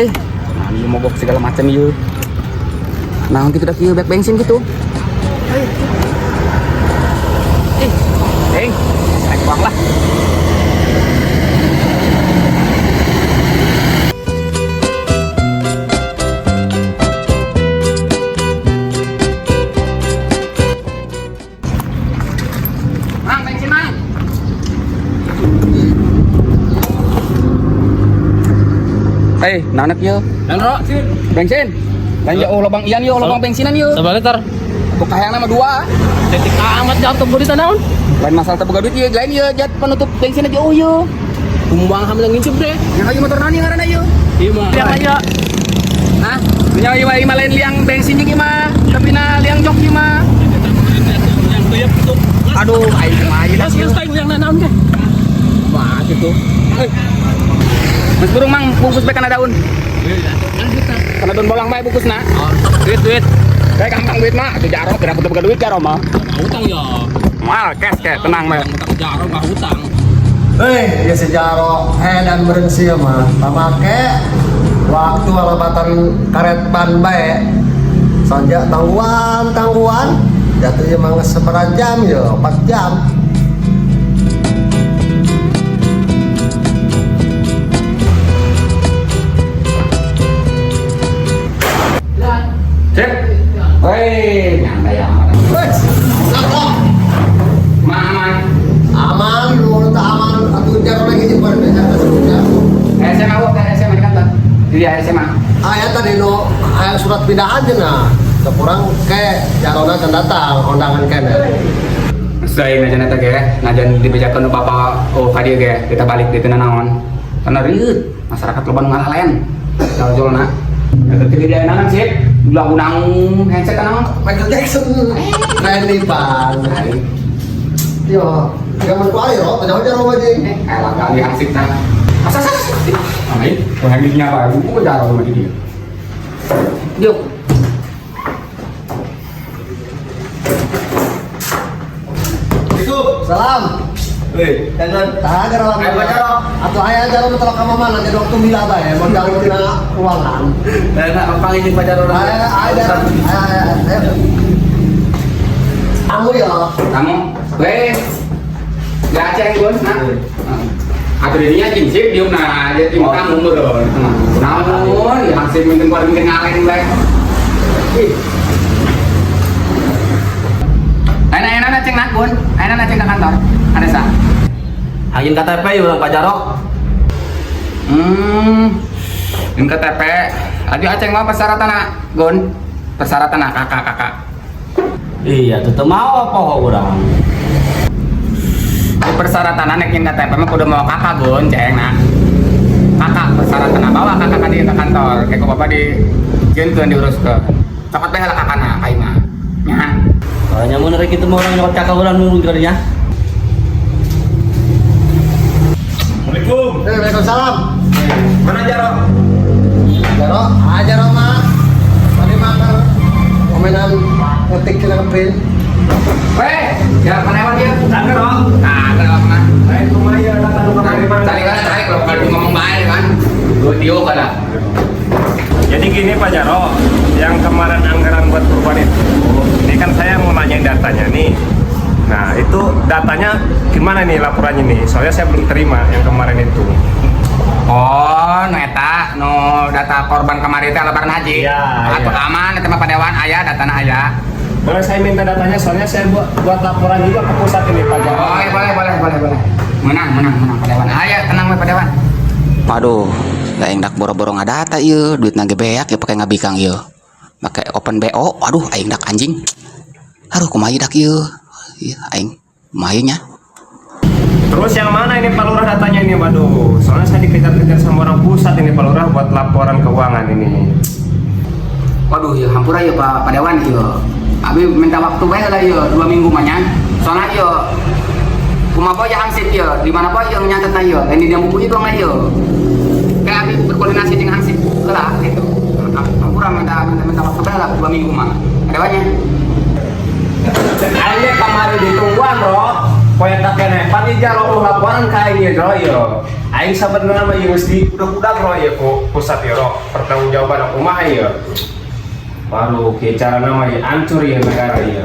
Nah, ini mogok segala macam yuk. Nah, gitu dah kieu bek bensin gitu. Naik uang lah. Mang, bensin mang. Nanak yuk. Bensin. Tanya lubang ian yuk, lubang bensinan yuk. Sabar liter. Kok kayang nama dua. Detik amat jatuh bodi tanah. Lain masalah terbuka duit yuk, lain yuk, jat penutup bensin aja oh yuk. Kumbang hamil ngincip deh. Yang lagi motor nani ngaranna yuk. Iya mah. Liang aja. Hah? Punya iwa ima lain liang bensin jeung ima, tapi na liang jok ima. Yang tuyap itu. Aduh, aing mah ayeuna Mas geus yang nanaon teh. Wah, gitu. Mas burung mang bungkus be kana daun. Kana daun bolang bae bungkusna. Duit. Kayak gampang duit mah, atuh jaro kira butuh duit jaro mah. Utang ya. Mal, cash tenang mah. Utang jaro enggak utang. Ya sejaro dan berensi mah pamake waktu alabatan karet ban bae saja tangguan jatuh emang seberapa jam ya 4 jam. Cek. Woi, nyantai ya. Wes, laptop Mang. aman, lu tak aman atau jaro lagi jembar biasa sebutnya. SMA wo kan SMA di kantor. Di SMA. Ya tadi no surat pindahan aja nah. Sekurang ke jarona can datang undangan kene. Saya najan eta ge, najan dibejakeun Bapak ka dieu ge, kita balik di teu naon. Karena riut, masyarakat loba nu ngalalayan. Jol-jolna. Eta teh dia naon sih? Ulah undang handset naon? Michael Jackson, Randy Pan. Yo, zaman ku ayo, jauh jaro aja. Elah kali asik tah. Asa. Amin. Pengennya apa? Ku jaro sama dia. Yuk. Salam. Weh, jangan. Tak ada orang. Ayo jaro. Atau ayah jaro betul kamu mana jadi waktu bila bae, mau jaro tina ruangan. Enak apa ini pacar orang? Ayo. Kamu ya. Kamu, weh. Ya aceng gun, nah. Atuh dirinya jinsip dium nah, jadi tim kamu beureun. Naon, ya hasil minten keluar minten ngalen bae. Ih. Ayeuna ceng nak gun, ayeuna ceng ka kantor. Ada sa? Angin KTP ya orang Pajaro. Ini KTP. Adi aceng mah persyaratan gun. Persyaratan kakak. Iya, tuh mau apa orang? Di persyaratan nekin KTP mah kudu mau kakak gun, ceng nak. Kakak persyaratan bawa kakak di kantor. Kayak ku bapak di jeunkeun diurus ke. Cepat bae lah kakakna ka imah. Nya. Kalau nyamun dari kita mau orang nyokot kakak orang nunggu kalinya. Assalamualaikum. Waalaikumsalam. Mana Jaro? Jaro mah. Tadi makan komenan ngetik kita ngeprint. Weh, jangan kelewat dia. Ada dong. Nah, kelewat mah. Saya rumah ya datang ke kamar. Cari kalau kalau ngomong baik kan. Dia kada. Jadi gini Pak Jaro, yang kemarin anggaran buat perubahan itu, ini kan saya mau nanyain datanya nih. Nah itu datanya gimana nih laporannya nih? Soalnya saya belum terima yang kemarin itu. Oh, neta, no data korban kemarin teh lebaran haji. Iya, Atau iya. aman, itu mah padewan aya, datana aya. Boleh saya minta datanya, soalnya saya buat laporan juga ke pusat ini Pak Jaro. Oh, iya, boleh. Menang, padewan. Aya, tenang we padewan. Waduh, lain dak boro-boro ngadata ieu, duit nage beak ya pakai ngabikang ieu. Pakai open BO, aduh aing dak anjing. Aduh kumaha dak ieu. Iya, aing kumaha. Terus yang mana ini Pak Lurah datanya ini? Waduh, soalnya saya dikejar-kejar sama orang pusat ini Pak Lurah buat laporan keuangan ini. Waduh, ya hampura ya Pak Padewan ieu. Abi minta waktu bae lah ieu 2 minggu mah nya. Soalnya ieu kumaha ya hansip ieu, di mana apa yang nyatetna ieu, lain di dia buku itu mah ieu. Kayak abi berkoordinasi dengan hansip heula gitu. Hampura minta waktu bae lah 2 minggu mah. Padewannya. Ayo kemarin ditungguan bro, proyek kene pani jaro laporan kae ro yo. Aing sabenerna mah ieu mesti udah ro ya ku pusat ya ro pertanggungjawaban kumaha ya. Baru ke cara nama ya hancur ya negara ya.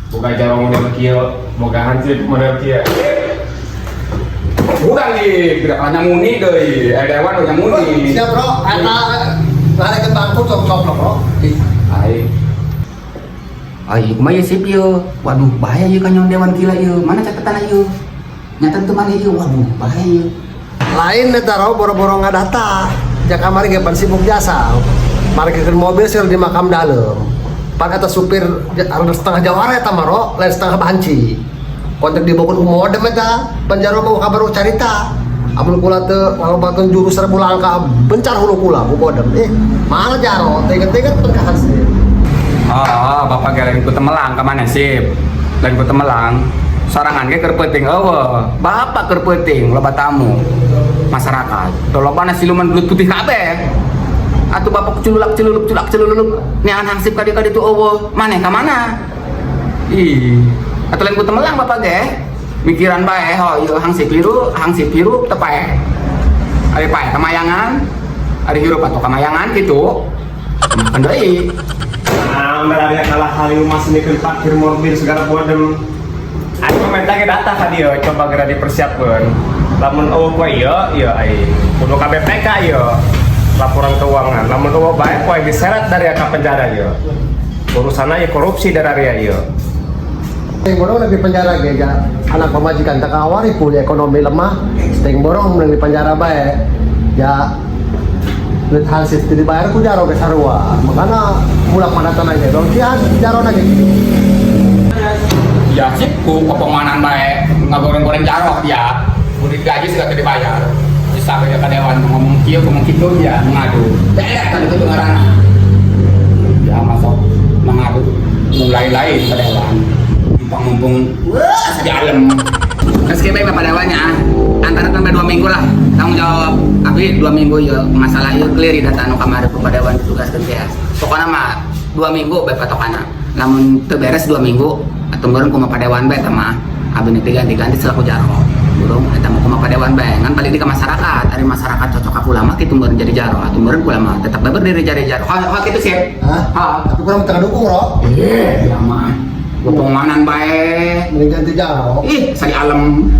Bukan jaro model kieu boga hancur model kieu. Bukan di gerakannya muni deui, dewan nya muni. Siap bro, ada ke bangku cok-cok bro. Ai. Ai, kumaha ya sip ieu? Waduh, bahaya ieu kan nyawa dewan gila ieu. Mana catatan ieu? Nyata teu mana ieu? Waduh, bahaya ieu. Lain eta bro, boro-boro ngadata. Jak kamari ge pan sibuk jasa. Parkirkeun mobil sih di makam dalam. Pan eta supir ada setengah jawara eta mah ro, lain setengah banci. Kontak dibawa ke modem eta, penjara mau kabar carita. Amun kula teu ngalobakeun jurus 1000 langkah bencar hulu kula ku modem. Mana jaro, teget-teget pun kahasil. Oh, bapak ge lain ku temelang ka mana sip? Lain ku temelang. Sorangan ge keur peuting eueuh. Bapak keur peuting loba tamu. Masyarakat. Teu lobana siluman belut putih kabeh. Atuh bapak cululak neangan hansip ka dieu tu eueuh. Maneh ka mana? Ih, atuh lain ku temelang bapak ge. Mikiran bae ho ieu hansip biru teu paeh. Ari paeh kamayangan. Ari hirup atuh kamayangan kitu. Makan deui. Nah, mereka kalah kali rumah sini ke parkir mobil segala bodem. Aku komentar ke data tadi yo, coba gerak dipersiapkan. Lamun eueuh iya ai. Kudu KBPK yo. Laporan keuangan. Lamun eueuh bae poe diseret dari ka penjara yo. Urusanna ya korupsi dari area yo. Steng borong di penjara ge ja. Anak pemajikan tak awari punya ekonomi lemah. Steng borong di penjara bae. Ya duit hansip teu dibayar ku jaro ge sarua. Makana mulak manatan aja. Dong kian jaro na ge. Ya sip ku kepenganan bae ngagoreng-goreng jarok dia. Udah gaji sudah dibayar. Bisa ke dewan ngomong kieu ngomong kitu dia mengadu. Daerah tadi itu ngaranna. Ya masuk mengadu mulai lain ke dewan. Mumpung wah sejalem. Meski baik Bapak dewannya antara sampai 2 minggu lah tanggung jawab. Abi 2 minggu ya masalah ieu clear data anu kamari Bapak dewan ditugaskeun teh. Pokona mah 2 minggu bae patokana. Lamun teu beres 2 minggu atuh meureun kumaha padewan bae teh mah. Abi nu diganti-ganti selaku jaro. Burung eta mah kumaha padewan bae. Ngan balik di ka masyarakat, ari masyarakat cocok ka ulama kitu meureun jadi jaro. Atuh meureun ulama tetap bae berdiri jadi jaro. Ha kitu sih. Hah? Tapi kurang tengah dukung ro. Iya mah. Kepenganan bae. Mending ganti jaro. Ih, sari alam.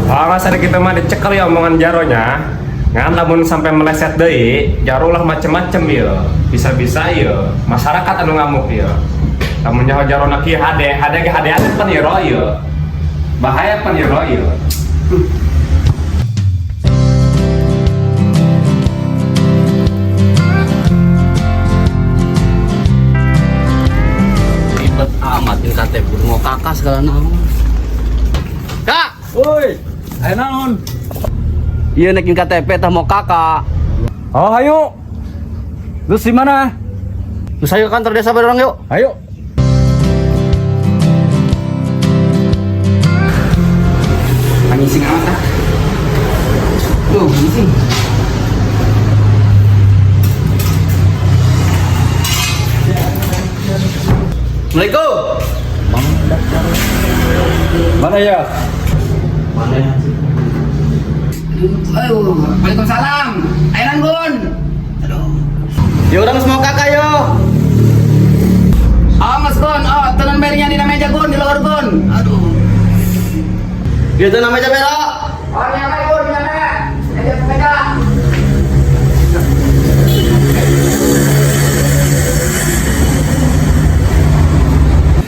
Masa kita mah dicekel ya omongan jaronya. Ngan lamun sampai meleset deui, jaro lah macem-macem ya. Bisa-bisa ya masyarakat anu ngamuk ya. Lamun nyaho jarona kieu hade ge hade pan ya ro ya. Bahaya pan ya ro ya. Ribet amat ini KTP mau kakak segala nama. Kak, Woi, ayo naon? iya naikin KTP tah mau kakak. Oh, ayo. Terus di mana? Terus ayo ke kantor desa bareng yuk. Ayo. Pangising amat ah. Tuh, pangising. Assalamualaikum. Mana ya? Mana ya? Aduh, Waalaikumsalam. Airan Gun. Aduh. Yuk udah mau kakak yuk. Oh, Mas Gun. Oh, tenan berinya di meja Gun, di luar Gun. Aduh. Gitu namanya Belo. Oh, nyampe Gun, nyampe. Meja.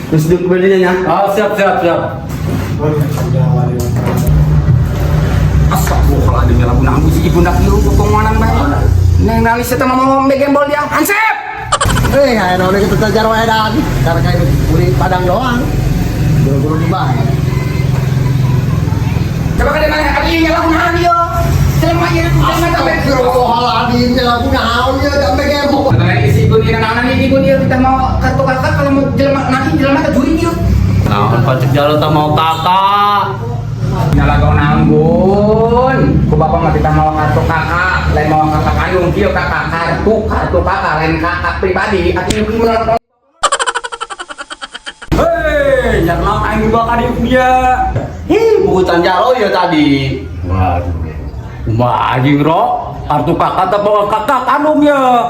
Terus duduk berdirinya ya. Oh, siap. Astagfirullahaladzim, ya lagu nanggu si ibu nak yuk, kepenganan bae. Neng nangis eta mau begembol dia. Hansip. Ayo naon kita jaro edan. Karena kayak beli padang doang. Guru-guru di bae. Coba ka di mana? Abi nya lagu nahan yuk. Jelema ieu jelema teh. Astagfirullahaladzim, lagu naon ya sampai gembok. Ada isi Gun ini naonan ini Gun ieu kita mau kartu kakak kalau mau jelema nanti jelema teh juri yuk. Nah, pancik jalo tak mau kakak. Nyalagaw nanggun. Ku bapak mah kita mau kartu kakak, lain mau kakak kandung kieu kakak kartu kakak lain kakak pribadi. Atuh ieu menolak. Hei, jangan aing bakal dia. Bukutan jaro ya tadi. Waduh. Anjing ro, kartu kakak apa kakak kanum ya.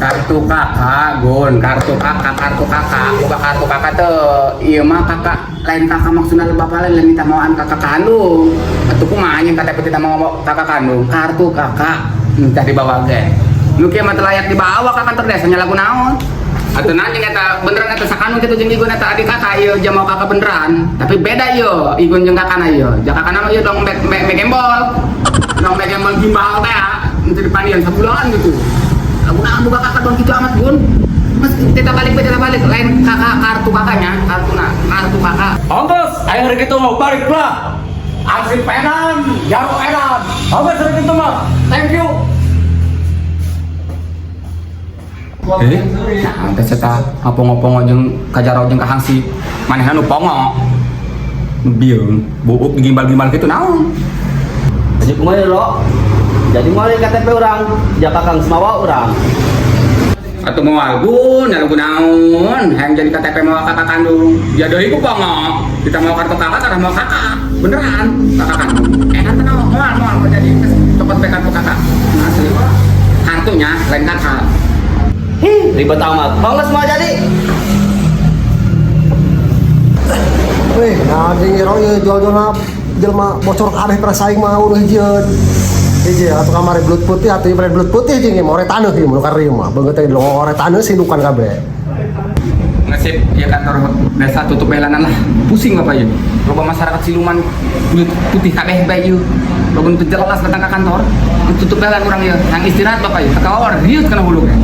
Kartu kakak, Gun, kartu kakak. Buka kartu kakak tuh, iya mah kakak, lain kakak maksudnya bapak lain minta mauan kakak kandung. Atau kumanya KTP kita mau kakak kandung, kartu kakak minta dibawa ge. Lu kieu mah teu layak dibawa ka kantor desa nya lagu naon? Atau nanya eta beneran eta sakanu kitu jeung igun eta adik kakak ieu jeung mau kakak beneran. Tapi beda ieu, igun jeung kakana ieu. Jeung kakana mah ieu dong me gembol. Dong me gembol gimbal teh untuk dipanian sabulan gitu. Lagu naon buka kakak dong kitu amat, Gun. Mas kita balik lain kakak kartu kakaknya, kartu kakak. Ongkos, ayo hari gitu mau balik lah. Aksi penan, jaro enan. Ongkos hari gitu mah. Thank you. Nah, teh eta ngopong-ngopong jeung kajarau jeung kahangsi manehna nu pongo. Bieu, buuk gimbal-gimbal kitu naon? Jadi kumaha lo? Jadi mulai KTP orang, jaka Kang Semawa orang. Atuh moal Gun, nya lagu naon? Hayang jadi KTP mau kakak kandung. Ya deui ku pongo. Kita mau kartu kakak karena mau kakak. Beneran, kakak kandung. Enak teh naon? Moal mau jadi copot bae kartu kakak. Asli. Kartunya lain kakak. Ribet amat. Bangles semua jadi. Weh, nah di ngiro ya jual-jual jelma bocor kabeh prasaing mah ulah hijieun. Hiji atuh kamari belut putih atuh ieu belut putih jeung more taneuh ieu mun kari mah. Beungeut teh lore taneuh sinukan kabeh. Ngasip ya kantor desa tutup belanan lah. Pusing Bapak ieu. Loba masyarakat siluman belut putih kabeh bae ieu. Loba teu jelas datang ke kantor. Tutup belan urang ieu. Yang istirahat Bapak ieu. Kakawar riut kana hulu ge.